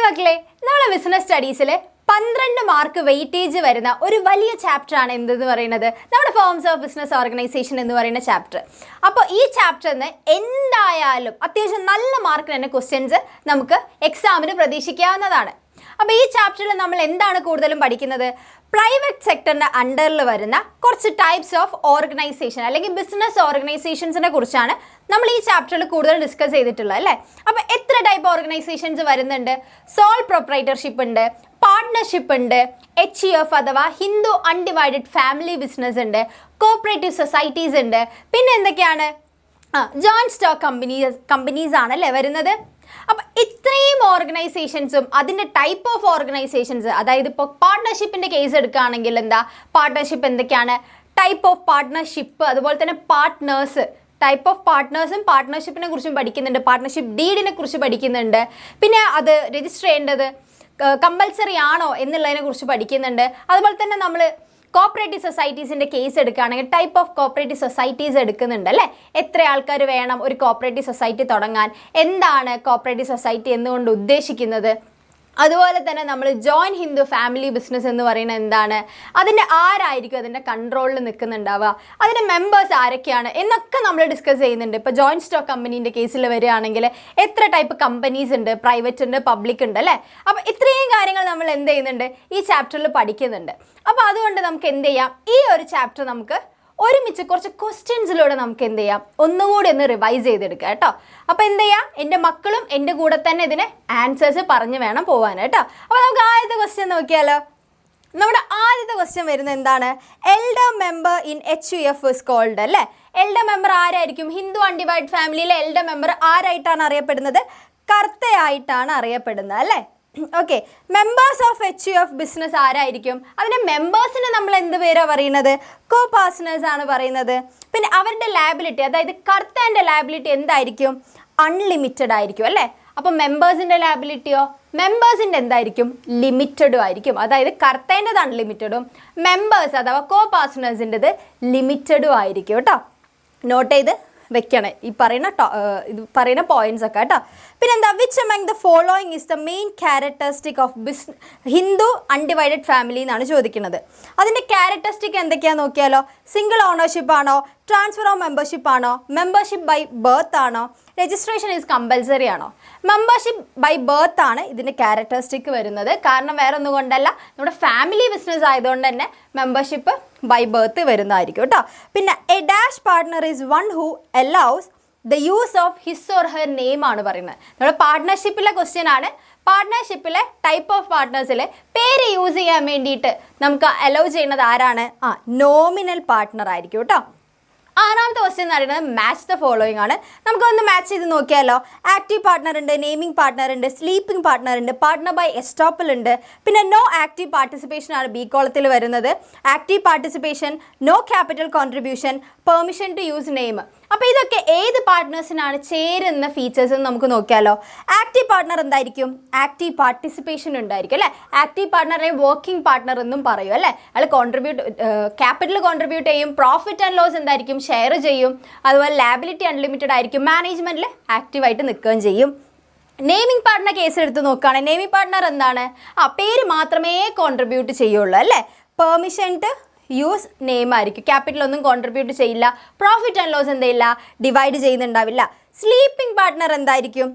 മക്കളെ, നമ്മളെ business സ്റ്റഡീസിൽ 12 mark weightage വരുന്ന ഒരു വലിയ ചാപ്റ്റർ ആണ് എന്തെന്ന് പറയുന്നത് നമ്മുടെ ഫോംസ് ഓഫ് ബിസിനസ് ഓർഗനൈസേഷൻ എന്ന് പറയുന്ന ചാപ്റ്റർ. അപ്പോൾ ഈ ചാപ്റ്ററിൽ നിന്ന് എന്തായാലും അത്യാവശ്യം നല്ല മാർക്ക് തന്നെ ക്വസ്റ്റ്യൻസ് നമുക്ക് എക്സാമിന് പ്രതീക്ഷിക്കാവുന്നതാണ്. അപ്പോൾ ഈ ചാപ്റ്ററിൽ നമ്മൾ എന്താണ് കൂടുതലും പഠിക്കുന്നത്? പ്രൈവറ്റ് സെക്ടറിൻ്റെ അണ്ടറിൽ വരുന്ന കുറച്ച് ടൈപ്സ് ഓഫ് ഓർഗനൈസേഷൻ അല്ലെങ്കിൽ ബിസിനസ് ഓർഗനൈസേഷൻസിനെ കുറിച്ചാണ് നമ്മൾ ഈ ചാപ്റ്ററിൽ കൂടുതൽ ഡിസ്കസ് ചെയ്തിട്ടുള്ളത് അല്ലേ. അപ്പോൾ എത്ര ടൈപ്പ് ഓർഗനൈസേഷൻസ് വരുന്നുണ്ട്? സോൾ പ്രൊപ്രൈറ്റർഷിപ്പ് ഉണ്ട്, പാർട്ട്ണർഷിപ്പ് ഉണ്ട്, HUF അഥവാ ഹിന്ദു അൺഡിവൈഡഡ് ഫാമിലി ബിസിനസ് ഉണ്ട്, കോപ്പറേറ്റീവ് സൊസൈറ്റീസ് ഉണ്ട്, പിന്നെ എന്തൊക്കെയാണ് ജോയിൻറ്റ് സ്റ്റോക്ക് കമ്പനീസ് ആണല്ലേ വരുന്നത്. അപ്പം ഇത്രയും ഓർഗനൈസേഷൻസും അതിൻ്റെ ടൈപ്പ് ഓഫ് ഓർഗനൈസേഷൻസ്, അതായത് ഇപ്പോൾ പാർട്ട്ണർഷിപ്പിൻ്റെ കേസ് എടുക്കുകയാണെങ്കിൽ എന്താ പാർട്ട്ണർഷിപ്പ്, എന്തൊക്കെയാണ് ടൈപ്പ് ഓഫ് പാർട്ട്ണർഷിപ്പ്, അതുപോലെ തന്നെ പാർട്ട്നേഴ്സ്, ടൈപ്പ് ഓഫ് പാർട്ട്നേഴ്സും പാർട്ട്ണർഷിപ്പിനെ കുറിച്ചും പഠിക്കുന്നുണ്ട്, പാർട്ട്ണർഷിപ്പ് ഡീഡിനെ കുറിച്ച് പഠിക്കുന്നുണ്ട്, പിന്നെ അത് രജിസ്റ്റർ ചെയ്യേണ്ടത് കമ്പൽസറി ആണോ എന്നുള്ളതിനെ കുറിച്ച് പഠിക്കുന്നുണ്ട്. അതുപോലെ തന്നെ നമ്മൾ കോപ്പറേറ്റീവ് സൊസൈറ്റീസിൻ്റെ കേസ് എടുക്കുകയാണെങ്കിൽ ടൈപ്പ് ഓഫ് കോപ്പറേറ്റീവ് സൊസൈറ്റീസ് എടുക്കുന്നുണ്ട് അല്ലേ. എത്ര ആൾക്കാർ വേണം ഒരു കോപ്പറേറ്റീവ് സൊസൈറ്റി തുടങ്ങാൻ, എന്താണ് കോപ്പറേറ്റീവ് സൊസൈറ്റി എന്നുകൊണ്ട് ഉദ്ദേശിക്കുന്നത്, അതുപോലെ തന്നെ നമ്മൾ ജോയിൻ ഹിന്ദു ഫാമിലി ബിസിനസ് എന്ന് പറയുന്നത് എന്താണ്, അതിൻ്റെ ആരായിരിക്കും അതിൻ്റെ കൺട്രോളിൽ നിൽക്കുന്നുണ്ടാവുക, അതിൻ്റെ മെമ്പേഴ്സ് ആരൊക്കെയാണ് എന്നൊക്കെ നമ്മൾ ഡിസ്കസ് ചെയ്യുന്നുണ്ട്. ഇപ്പോൾ ജോയിൻറ്റ് സ്റ്റോക്ക് കമ്പനീൻ്റെ കേസിൽ വരികയാണെങ്കിൽ എത്ര ടൈപ്പ് കമ്പനീസ് ഉണ്ട്, പ്രൈവറ്റ് ഉണ്ട്, പബ്ലിക് ഉണ്ട് അല്ലേ. അപ്പോൾ ഇത്രയും കാര്യങ്ങൾ നമ്മൾ എന്ത് ചെയ്യുന്നുണ്ട് ഈ ചാപ്റ്ററിൽ പഠിക്കുന്നുണ്ട്. അപ്പോൾ അതുകൊണ്ട് നമുക്ക് എന്ത് ചെയ്യാം, ഈ ഒരു ചാപ്റ്റർ നമുക്ക് ഒരുമിച്ച് കുറച്ച് ക്വസ്റ്റ്യൻസിലൂടെ നമുക്ക് എന്ത് ചെയ്യാം, ഒന്നുകൂടി ഒന്ന് റിവൈസ് ചെയ്തെടുക്കുക കേട്ടോ. അപ്പോൾ എന്ത് ചെയ്യാം, എൻ്റെ മക്കളും എൻ്റെ കൂടെ തന്നെ ഇതിന് ആൻസേഴ്സ് പറഞ്ഞ് വേണം പോകാൻ കേട്ടോ. അപ്പോൾ നമുക്ക് ആദ്യത്തെ ക്വസ്റ്റ്യൻ നോക്കിയാലോ. നമ്മുടെ ആദ്യത്തെ ക്വസ്റ്റ്യൻ വരുന്നത് എന്താണ്? Elder member in HUF is called അല്ലേ. എൽഡർ മെമ്പർ ആരായിരിക്കും? ഹിന്ദു അൺഡിവൈഡ് ഫാമിലിയിലെ എൽഡർ മെമ്പർ ആരായിട്ടാണ് അറിയപ്പെടുന്നത്? കർത്തയായിട്ടാണ് അറിയപ്പെടുന്നത് അല്ലേ. Okay, members of HUF business ആരായിരിക്കും? അതിൻ്റെ മെമ്പേഴ്സിന് നമ്മൾ എന്ത് പേരാണ് പറയുന്നത്? കോ പാർട്ട്നേഴ്സ് ആണ് പറയുന്നത്. പിന്നെ അവരുടെ ലാബിലിറ്റി, അതായത് കർത്താൻ്റെ ലാബിലിറ്റി എന്തായിരിക്കും? അൺലിമിറ്റഡ് ആയിരിക്കും അല്ലേ. അപ്പോൾ മെമ്പേഴ്സിൻ്റെ ലാബിലിറ്റിയോ? മെമ്പേഴ്സിൻ്റെ എന്തായിരിക്കും? ലിമിറ്റഡും ആയിരിക്കും. അതായത് കർത്തേൻ്റെത് അൺലിമിറ്റഡും മെമ്പേഴ്സ് അഥവാ കോ പാർട്ട്നേഴ്സിൻ്റെത് ലിമിറ്റഡും ആയിരിക്കും കേട്ടോ. നോട്ട് ചെയ്ത് വെക്കണം ഈ പറയുന്ന പോയിന്റ്സ് ഒക്കെ കേട്ടോ. പിന്നെന്താ, which among the following is the main characteristic of Hindu undivided family എന്നാണ് ചോദിക്കുന്നത്. അതിൻ്റെ ക്യാരക്ടറിസ്റ്റിക് എന്തൊക്കെയാണെന്ന് നോക്കിയാലോ. സിംഗിൾ ഓണർഷിപ്പ് ആണോ, ട്രാൻസ്ഫർ ഓഫ് മെമ്പർഷിപ്പ് ആണോ, മെമ്പർഷിപ്പ് ബൈ ബർത്ത് ആണോ, രജിസ്ട്രേഷൻ ഈസ് കമ്പൽസറി ആണോ? മെമ്പർഷിപ്പ് ബൈ ബർത്ത് ആണ് ഇതിൻ്റെ ക്യാരക്ടറിസ്റ്റിക് വരുന്നത്. കാരണം വേറെ ഒന്നും കൊണ്ടല്ല, നമ്മുടെ ഫാമിലി ബിസിനസ് ആയതുകൊണ്ട് തന്നെ മെമ്പർഷിപ്പ് ബൈ ബർത്ത് വരുന്നതായിരിക്കും കേട്ടോ. പിന്നെ A dash partner is one who allows the use of his or her name ആണ് പറയുന്നത്. നമ്മുടെ പാർട്ട്ണർഷിപ്പിലെ ക്വസ്റ്റ്യൻ ആണ്. പാർട്ട്ണർഷിപ്പിലെ ടൈപ്പ് ഓഫ് പാർട്ട്നേഴ്സിൽ പേര് യൂസ് ചെയ്യാൻ വേണ്ടിയിട്ട് നമുക്ക് അലൗ ചെയ്യുന്നത് ആരാണ്? നോമിനൽ പാർട്ട്ണർ ആയിരിക്കും കേട്ടോ. ആറാമത്തെ ക്വസ്റ്റ്യൻ എന്ന് പറയുന്നത് മാച്ച് ദ ഫോളോയിങ് ആണ്. നമുക്കൊന്ന് മാച്ച് ചെയ്ത് നോക്കിയാലോ. ആക്റ്റീവ് പാർട്ട്ണർ ഉണ്ട്, നെയിമിംഗ് പാർട്ട്ണർ ഉണ്ട്, സ്ലീപ്പിംഗ് പാർട്ട്ണർ ഉണ്ട്, പാർട്ട്ണർ ബൈ എസ്റ്റോപ്പൽ ഉണ്ട്. പിന്നെ നോ ആക്റ്റീവ് പാർട്ടിസിപ്പേഷൻ ആണ് ബി കോളത്തിൽ വരുന്നത്. Active participation, no capital contribution, permission to use name. അപ്പോൾ ഇതൊക്കെ ഏത് പാർട്ട്നേഴ്സിനാണ് ചേരുന്ന ഫീച്ചേഴ്സ് എന്ന് നമുക്ക് നോക്കിയാലോ. ആക്റ്റീവ് പാർട്ട്ണർ എന്തായിരിക്കും? ആക്റ്റീവ് പാർട്ടിസിപ്പേഷൻ ഉണ്ടായിരിക്കും അല്ലേ. ആക്റ്റീവ് പാർട്ട്ണറെ വർക്കിംഗ് പാർട്ട്ണർ എന്നും പറയും അല്ലേ. അയാൾ ക്യാപിറ്റൽ കോൺട്രിബ്യൂട്ട് ചെയ്യും, പ്രോഫിറ്റ് ആൻഡ് ലോസ് എന്തായിരിക്കും? ഷെയർ ചെയ്യും. അതുപോലെ ലാബിലിറ്റി അൺലിമിറ്റഡ് ആയിരിക്കും, മാനേജ്മെൻറ്റിൽ ആക്റ്റീവായിട്ട് നിൽക്കുകയും ചെയ്യും. നെയിമിംഗ് പാർട്ട്ണർ കേസ് എടുത്ത് നോക്കുകയാണെങ്കിൽ നെയിമിംഗ് പാർട്ട്ണർ എന്താണ്? പേര് മാത്രമേ കോൺട്രിബ്യൂട്ട് ചെയ്യുള്ളൂ അല്ലേ. പെർമിഷൻ ടു യൂസ് നെയിം ആയിരിക്കും, ക്യാപിറ്റലൊന്നും കോൺട്രിബ്യൂട്ട് ചെയ്യില്ല. പ്രോഫിറ്റ് ആൻഡ് ലോസ് എന്തില്ല, ഡിവൈഡ് ചെയ്യുന്നുണ്ടാവില്ല. സ്ലീപ്പിംഗ് പാർട്ട്ണർ എന്തായിരിക്കും?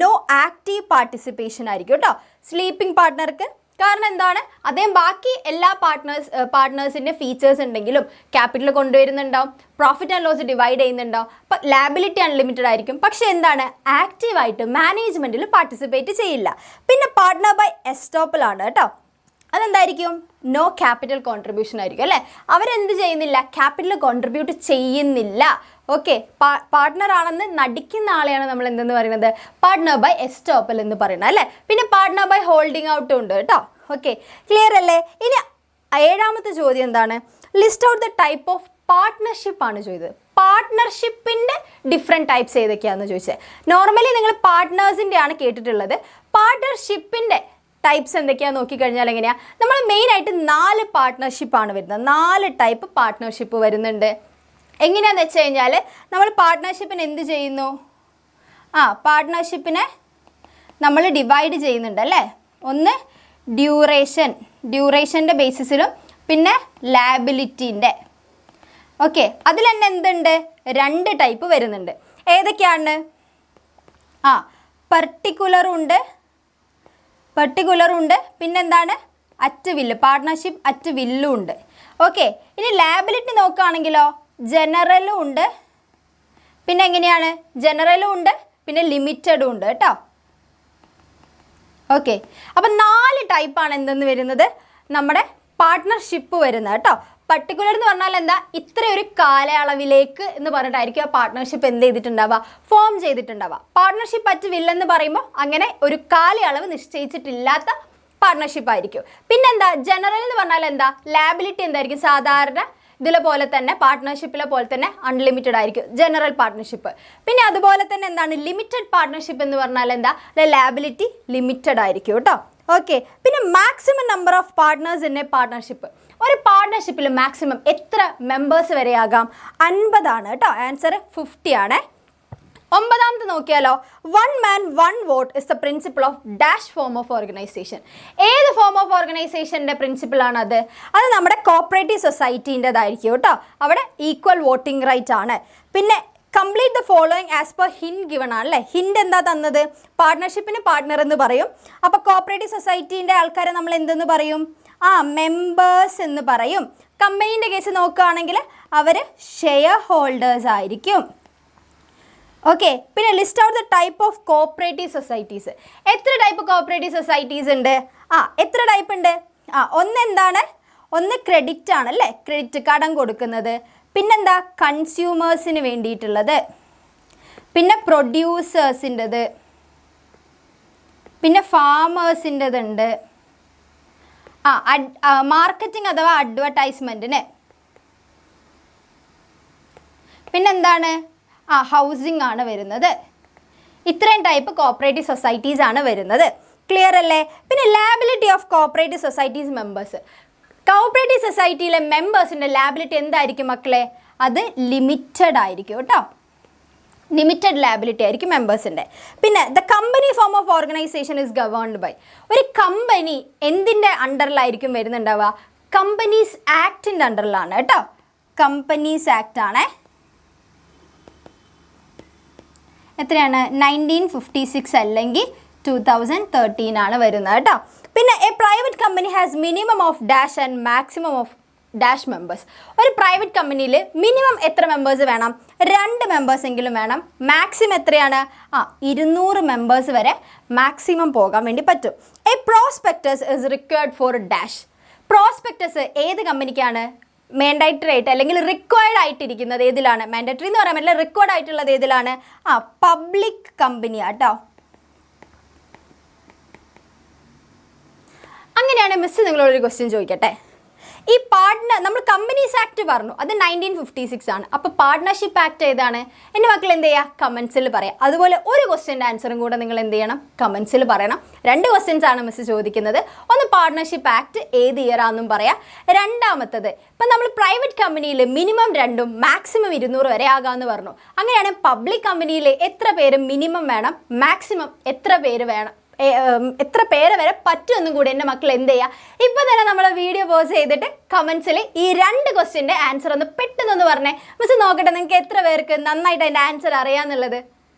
നോ ആക്റ്റീവ് പാർട്ടിസിപ്പേഷൻ ആയിരിക്കും കേട്ടോ സ്ലീപ്പിംഗ് പാർട്ട്ണർക്ക്. കാരണം എന്താണ്, അദ്ദേഹം ബാക്കി എല്ലാ പാർട്ട്നേഴ്സിൻ്റെ ഫീച്ചേഴ്സ് ഉണ്ടെങ്കിലും ക്യാപിറ്റൽ കൊണ്ടുവരുന്നുണ്ടാവും, പ്രോഫിറ്റ് ആൻഡ് ലോസ് ഡിവൈഡ് ചെയ്യുന്നുണ്ടാവും, അപ്പം ലാബിലിറ്റി അൺലിമിറ്റഡ് ആയിരിക്കും. പക്ഷേ എന്താണ്, ആക്റ്റീവായിട്ട് മാനേജ്മെൻറ്റിൽ പാർട്ടിസിപ്പേറ്റ് ചെയ്യില്ല. പിന്നെ പാർട്ട്ണർ ബൈ എസ്റ്റോപ്പൽ ആണ് കേട്ടോ. അതെന്തായിരിക്കും? നോ ക്യാപിറ്റൽ കോൺട്രിബ്യൂഷൻ ആയിരിക്കും അല്ലേ. അവരെന്ത് ചെയ്യുന്നില്ല, ക്യാപിറ്റൽ കോൺട്രിബ്യൂട്ട് ചെയ്യുന്നില്ല. ഓക്കെ, പാർട്ട്ണർ ആണെന്ന് നടിക്കുന്ന ആളെയാണ് നമ്മൾ എന്തെന്ന് പറയുന്നത്? പാർട്ട്ണർ ബൈ എസ്റ്റോപ്പൽ എന്ന് പറയുന്നത് അല്ലേ. പിന്നെ പാർട്ട്ണർ ബൈ ഹോൾഡിംഗ് ഔട്ടും ഉണ്ട് കേട്ടോ. ഓക്കെ, ക്ലിയർ അല്ലേ. ഇനി ഏഴാമത്തെ ചോദ്യം എന്താണ്? List out the type of partnership ആണ് ചോദിച്ചത്. പാർട്ട്ണർഷിപ്പിൻ്റെ ഡിഫറെൻറ്റ് ടൈപ്സ് ഏതൊക്കെയാണെന്ന് ചോദിച്ചത്. നോർമലി നിങ്ങൾ പാർട്ട്നേഴ്സിൻ്റെ ആണ് കേട്ടിട്ടുള്ളത്. പാർട്ട്ണർഷിപ്പിൻ്റെ ടൈപ്സ് എന്തൊക്കെയാണെന്ന് നോക്കിക്കഴിഞ്ഞാൽ എങ്ങനെയാണ്? നമ്മൾ മെയിനായിട്ട് 4 പാർട്ട്ണർഷിപ്പാണ് വരുന്നത്. 4 ടൈപ്പ് പാർട്ട്ണർഷിപ്പ് വരുന്നുണ്ട്. എങ്ങനെയാണെന്ന് വെച്ച് കഴിഞ്ഞാൽ നമ്മൾ പാർട്ട്ണർഷിപ്പിന് എന്ത് ചെയ്യുന്നു? പാർട്ട്ണർഷിപ്പിനെ നമ്മൾ ഡിവൈഡ് ചെയ്യുന്നുണ്ട് അല്ലേ. ഒന്ന് ഡ്യൂറേഷൻ്റെ ബേസിസിലും പിന്നെ ലാബിലിറ്റീൻ്റെ. ഓക്കെ, അതിൽ തന്നെ എന്തുണ്ട്? 2 ടൈപ്പ് വരുന്നുണ്ട്. ഏതൊക്കെയാണ്? പെർട്ടിക്കുലറും ഉണ്ട്, പിന്നെന്താണ്? അറ്റ് വില്ല്, പാർട്ട്ണർഷിപ്പ് അറ്റ് വില്ലും ഉണ്ട്. ഓക്കെ, ഇനി ലാബിലിറ്റി നോക്കുകയാണെങ്കിലോ ജനറലും ഉണ്ട്, പിന്നെ എങ്ങനെയാണ്? ജനറലും ഉണ്ട്, പിന്നെ ലിമിറ്റഡും ഉണ്ട് കേട്ടോ. ഓക്കെ, അപ്പം 4 ടൈപ്പാണ് എന്തെന്ന് വരുന്നത്? നമ്മുടെ പാർട്ട്ണർഷിപ്പ് വരുന്നത് കേട്ടോ. പർട്ടിക്കുലർ എന്ന് പറഞ്ഞാൽ എന്താ? ഇത്രയൊരു കാലയളവിലേക്ക് എന്ന് പറഞ്ഞിട്ടായിരിക്കും ആ പാർട്ട്ണർഷിപ്പ് എന്ത് ചെയ്തിട്ടുണ്ടാവുക? ഫോം ചെയ്തിട്ടുണ്ടാവുക. പാർട്ട്ണർഷിപ്പ് അറ്റ് വിൽ എന്ന് പറയുമ്പോൾ അങ്ങനെ ഒരു കാലയളവ് നിശ്ചയിച്ചിട്ടില്ലാത്ത പാർട്ട്ണർഷിപ്പ് ആയിരിക്കും. പിന്നെന്താ? ജനറൽ എന്ന് പറഞ്ഞാൽ എന്താ? ലാബിലിറ്റി എന്തായിരിക്കും? സാധാരണ ഇതിലെ പോലെ തന്നെ പാർട്ട്ണർഷിപ്പിലെ പോലെ തന്നെ അൺലിമിറ്റഡ് ആയിരിക്കും ജനറൽ പാർട്ട്ണർഷിപ്പ്. പിന്നെ അതുപോലെ തന്നെ എന്താണ്? ലിമിറ്റഡ് പാർട്ട്ണർഷിപ്പ് എന്ന് പറഞ്ഞാൽ എന്താ? ലാബിലിറ്റി ലിമിറ്റഡ് ആയിരിക്കും കേട്ടോ. ഓക്കെ, പിന്നെ maximum number of partners in a partnership. ഒരു പാർട്ട്ണർഷിപ്പിൽ മാക്സിമം എത്ര മെമ്പേഴ്സ് വരെയാകാം? 50 ആണ് കേട്ടോ. ആൻസർ 50 ആണ്. 9ാമത്തെ നോക്കിയാലോ? 1 man 1 vote is the principle of dash form of organization. ഏത് ഫോം ഓഫ് ഓർഗനൈസേഷൻ്റെ പ്രിൻസിപ്പിളാണ് അത്? അത് നമ്മുടെ കോപ്പറേറ്റീവ് സൊസൈറ്റീൻ്റെതായിരിക്കും കേട്ടോ. അവിടെ ഈക്വൽ വോട്ടിംഗ് റൈറ്റ് ആണ്. പിന്നെ complete the following as per hint given ആണ് അല്ലേ. ഹിൻഡ് എന്താ തന്നത്? പാർട്ട്ണർഷിപ്പിന് പാർട്ട്ണർ എന്ന് പറയും. അപ്പോൾ കോപ്പറേറ്റീവ് സൊസൈറ്റീൻ്റെ ആൾക്കാരെ നമ്മൾ എന്തെന്ന് പറയും? മെമ്പേഴ്സ് എന്ന് പറയും. കമ്പനീൻ്റെ കേസ് നോക്കുകയാണെങ്കിൽ അവർ ഷെയർ ഹോൾഡേഴ്സ് ആയിരിക്കും. ഓക്കെ, പിന്നെ list out the type of cooperative societies. എത്ര ടൈപ്പ് കോപ്പറേറ്റീവ് സൊസൈറ്റീസ് ഉണ്ട്? എത്ര ടൈപ്പ് ഉണ്ട്? ഒന്നെന്താണ്? ഒന്ന് ക്രെഡിറ്റ് ആണല്ലേ, ക്രെഡിറ്റ് കടം കൊടുക്കുന്നത്. പിന്നെന്താ? കൺസ്യൂമേഴ്സിന് വേണ്ടിയിട്ടുള്ളത്. പിന്നെ പ്രൊഡ്യൂസേഴ്സിൻ്റെത്, പിന്നെ ഫാമേഴ്സിൻ്റെതുണ്ട്. മാർക്കറ്റിംഗ് അഥവാ അഡ്വർടൈസ്മെൻറ്റിന്. പിന്നെന്താണ്? ഹൗസിംഗ് ആണ് വരുന്നത്. ഇത്രയും ടൈപ്പ് കോപ്പറേറ്റീവ് സൊസൈറ്റീസ് ആണ് വരുന്നത്. ക്ലിയർ അല്ലേ? പിന്നെ liability of cooperative societies members. Cooperative സൊസൈറ്റിയിലെ മെമ്പേഴ്സിൻ്റെ ലാബിലിറ്റി എന്തായിരിക്കും മക്കളെ? അത് ലിമിറ്റഡ് ആയിരിക്കും കേട്ടോ. ലിമിറ്റഡ് ലാബിലിറ്റി ആയിരിക്കും മെമ്പേഴ്സിൻ്റെ. പിന്നെ the company form of organisation is governed by. ഒരു കമ്പനി എന്തിൻ്റെ അണ്ടറിലായിരിക്കും വരുന്നുണ്ടാവുക? കമ്പനീസ് ആക്ടിൻ്റെ അണ്ടറിലാണ് കേട്ടോ. കമ്പനീസ് ആക്ട് ആണേ. എത്രയാണ്? 1956 അല്ലെങ്കിൽ 2013 ആണ് വരുന്നത് കേട്ടോ. പിന്നെ A private company has minimum of dash and maximum of dash members. ഒരു പ്രൈവറ്റ് കമ്പനിയിൽ മിനിമം എത്ര മെമ്പേഴ്സ് വേണം? 2 മെമ്പേഴ്സ് എങ്കിലും വേണം. മാക്സിമം എത്രയാണ്? 200 മെമ്പേഴ്സ് വരെ മാക്സിമം പോകാൻ വേണ്ടി പറ്റും. A prospectus is required for dash. Prospectus ഏത് കമ്പനിക്കാണ്? മാൻഡേറ്ററി ആയിട്ട് അല്ലെങ്കിൽ റിക്വയർഡ് ആയിട്ടിരിക്കുന്നത് ഏതിലാണ്? മാൻഡേറ്ററി എന്ന് പറയാൻ പറ്റില്ല, റിക്വയർഡ് ആയിട്ടുള്ളത് ഏതിലാണ്? പബ്ലിക് കമ്പനിയാണ് കേട്ടോ. അങ്ങനെയാണ് മിസ് നിങ്ങളോടൊരു ക്വസ്റ്റ്യൻ ചോദിക്കട്ടെ. ഈ നമ്മൾ കമ്പനീസ് ആക്ട് പറഞ്ഞു, അത് 1956 ആണ്. അപ്പോൾ പാർട്ട്ണർഷിപ്പ് ആക്ട് ഏതാണ്? എൻ്റെ മക്കൾ എന്ത് ചെയ്യുക? കമൻസിൽ പറയാം. അതുപോലെ ഒരു ക്വസ്റ്റ്യൻ്റെ ആൻസറും കൂടെ നിങ്ങൾ എന്ത് ചെയ്യണം? കമൻസിൽ പറയണം. 2 ക്വസ്റ്റ്യൻസ് ആണ് മിസ് ചോദിക്കുന്നത്. ഒന്ന് പാർട്ട്ണർഷിപ്പ് ആക്ട് ഏത് ഇയർ ആണെന്നും പറയാം. രണ്ടാമത്തത് ഇപ്പം നമ്മൾ പ്രൈവറ്റ് കമ്പനിയിൽ മിനിമം 2ഉം മാക്സിമം 200 വരെ ആകാമെന്ന് പറഞ്ഞു. അങ്ങനെയാണെങ്കിൽ പബ്ലിക് കമ്പനിയിൽ എത്ര പേര് മിനിമം വേണം? മാക്സിമം എത്ര പേര് വേണം? എത്ര പേരെ വരെ പറ്റുമെന്നും കൂടി എൻ്റെ മക്കൾ എന്ത് ചെയ്യുക? ഇപ്പോൾ തന്നെ നമ്മൾ വീഡിയോ പോസ് ചെയ്തിട്ട് കമൻസിൽ ഈ 2 ക്വസ്റ്റ്യൻ്റെ ആൻസർ ഒന്ന് പെട്ടെന്നൊന്ന് പറഞ്ഞേ. മിസ് നോക്കട്ടെ നിങ്ങൾക്ക് എത്ര പേർക്ക് നന്നായിട്ട് അതിൻ്റെ ആൻസർ അറിയാമെന്നുള്ളത്.